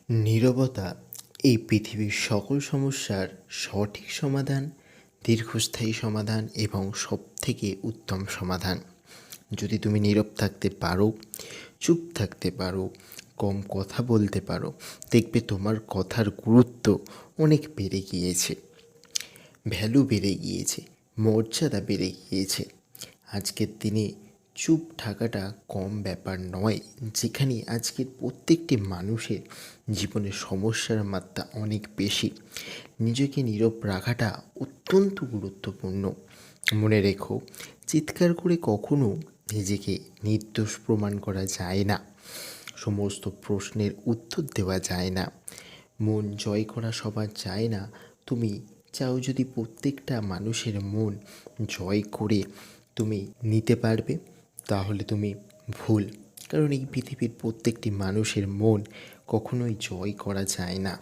নীরবতা এই পৃথিবীর সকল সমস্যার সঠিক সমাধান, দীর্ঘস্থায়ী সমাধান এবং সবথেকে উত্তম সমাধান। যদি তুমি নীরব থাকতে পারো, চুপ থাকতে পারো, কম কথা বলতে পারো, দেখবে তোমার কথার গুরুত্ব অনেক বেড়ে গিয়েছে, ভ্যালু বেড়ে গিয়েছে, মর্যাদা বেড়ে গিয়েছে। আজকের দিনে চুপ থাকাটা কম ব্যাপার নয়, যেখানে আজকের প্রত্যেকটি মানুষের জীবনে সমস্যার মাত্রা অনেক বেশি। নিজেকে নীরব রাখাটা অত্যন্ত গুরুত্বপূর্ণ। মনে রেখো, চিৎকার করে কখনো নিজেকে নির্দোষ প্রমাণ করা যায় না, সমস্ত প্রশ্নের উত্তর দেওয়া যায় না, মন জয় করা সবার যায় না। তুমি চাও যদি প্রত্যেকটা মানুষের মন জয় করে তুমি নিতে পারবে, তাহলে তুমি ভুল। কারণ এই পৃথিবীর প্রত্যেকটি মানুষের মন কখনোই জয় করা যায় না।